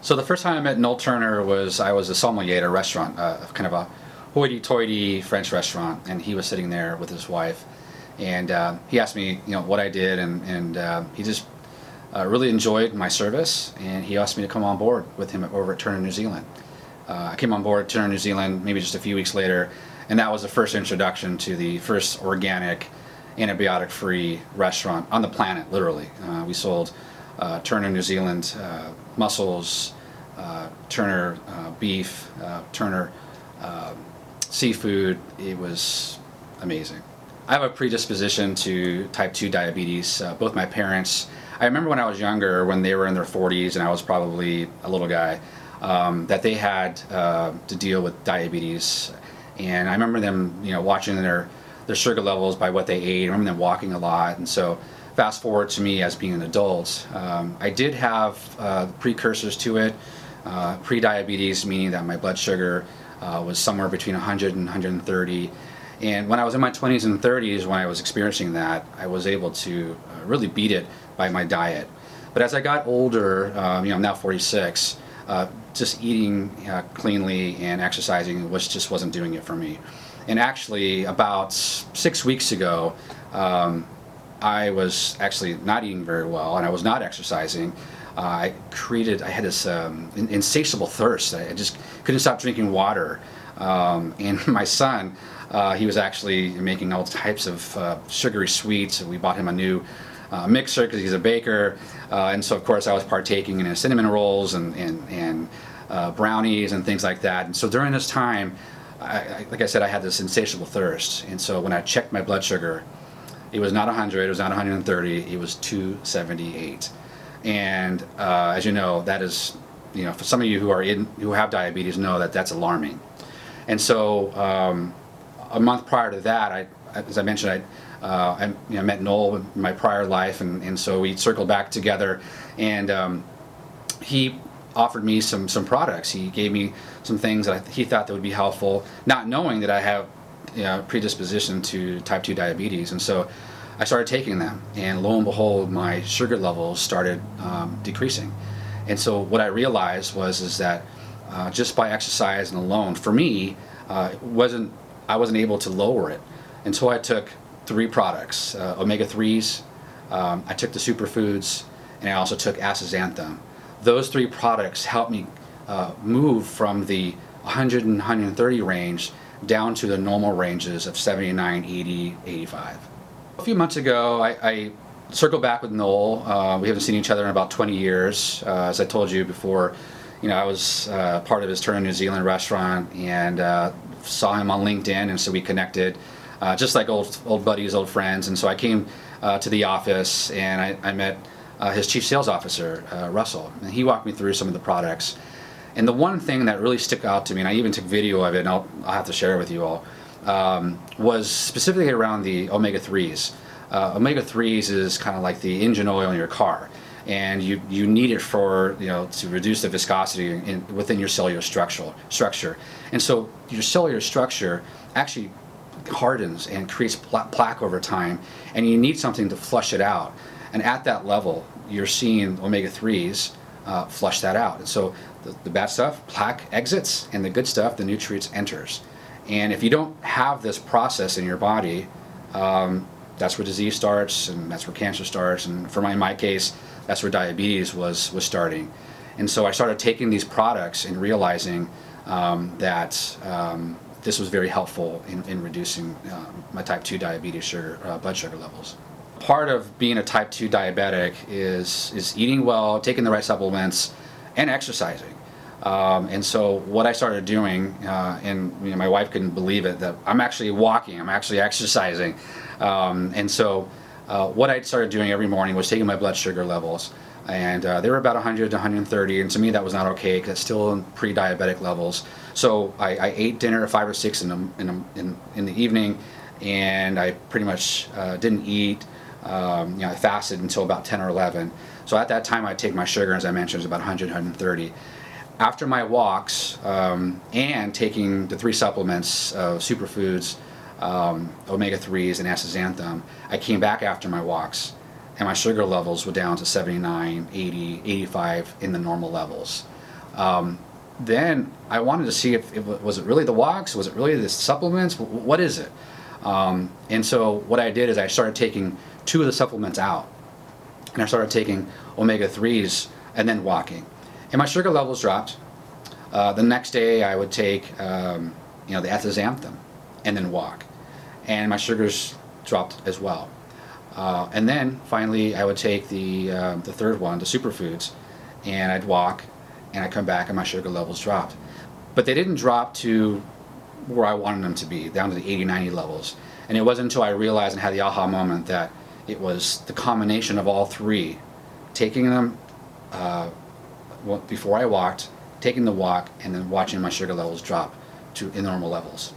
So the first time I met Noel Turner I was a sommelier at a restaurant, kind of a hoity-toity French restaurant, and he was sitting there with his wife, and he asked me, what I did, and he just really enjoyed my service, and he asked me to come on board with him over at Turner, New Zealand. I came on board at Turner, New Zealand, maybe just a few weeks later, and that was the first introduction to the first organic, antibiotic-free restaurant on the planet, literally. We sold Turner, New Zealand mussels, Turner beef, Turner seafood. It was amazing. I have a predisposition to type 2 diabetes. Both my parents, I remember when I was younger, when they were in their 40s and I was probably a little guy, that they had to deal with diabetes. And I remember them, watching their sugar levels by what they ate. I remember them walking a lot. And so fast forward to me as being an adult, I did have precursors to it. Pre-diabetes, meaning that my blood sugar was somewhere between 100 and 130. And when I was in my 20s and 30s, when I was experiencing that, I was able to really beat it by my diet. But as I got older, I'm now 46, just eating cleanly and exercising just wasn't doing it for me. And actually, about 6 weeks ago, I was actually not eating very well, and I was not exercising. I had this insatiable thirst. I just couldn't stop drinking water. And my son, he was actually making all types of sugary sweets. We bought him a new mixer because he's a baker. And so, of course, I was partaking in his cinnamon rolls and brownies and things like that. And so during this time, like I said, I had this insatiable thirst. And so when I checked my blood sugar, it was not 100, it was not 130, it was 278. And as you know, that is, for some of you who have diabetes know that that's alarming. And so a month prior to that, as I mentioned, I met Noel in my prior life, and so we circled back together, and he offered me some products. He gave me some things that he thought that would be helpful, not knowing that I have predisposition to type 2 diabetes. And so I started taking them, and lo and behold, my sugar levels started decreasing. And so what I realized is that just by exercising alone, for me, I wasn't able to lower it until I took 3 products, omega-3s, I took the superfoods, and I also took astaxanthin. Those 3 products helped me move from the 100 and 130 range down to the normal ranges of 79, 80, 85. A few months ago, I circled back with Noel. We haven't seen each other in about 20 years. As I told you before, I was part of his Turner, New Zealand restaurant, and saw him on LinkedIn, and so we connected, just like old buddies, old friends. And so I came to the office, and I met his chief sales officer, Russell, and he walked me through some of the products. And the one thing that really stuck out to me, and I even took video of it, and I'll have to share it with you all, was specifically around the omega-3s. Omega-3s is kind of like the engine oil in your car, and you need it for to reduce the viscosity within your cellular structure. And so your cellular structure actually hardens and creates plaque over time, and you need something to flush it out. And at that level, you're seeing omega-3s flush that out. And so the bad stuff, plaque exits, and the good stuff, the nutrients enters. And if you don't have this process in your body, that's where disease starts, and that's where cancer starts. And in my case, that's where diabetes was starting. And so I started taking these products and realizing that this was very helpful in reducing my type 2 diabetes blood sugar levels. Part of being a type 2 diabetic is eating well, taking the right supplements, and exercising. And so what I started doing, and my wife couldn't believe it, that I'm actually walking, I'm actually exercising. And so what I started doing every morning was taking my blood sugar levels, and they were about 100 to 130, and to me that was not okay because it's still in pre-diabetic levels. So I ate dinner at 5 or 6 in the evening, and I pretty much didn't eat. I fasted until about 10 or 11. So at that time I'd take my sugar, as I mentioned, it was about 100, 130. After my walks and taking the 3 supplements of superfoods, omega-3s, and astaxanthin, I came back after my walks and my sugar levels were down to 79, 80, 85 in the normal levels. Then I wanted to see if was it really the walks, was it really the supplements, what is it? And so what I did is I started taking 2 of the supplements out, and I started taking omega-3s and then walking, and my sugar levels dropped. The next day I would take the astaxanthin and then walk, and my sugars dropped as well. And then finally I would take the third one, the superfoods, and I'd walk, and I'd come back and my sugar levels dropped. But they didn't drop to where I wanted them to be, down to the 80, 90 levels. And it wasn't until I realized and had the aha moment that it was the combination of all 3, taking them before I walked, taking the walk, and then watching my sugar levels drop to normal levels.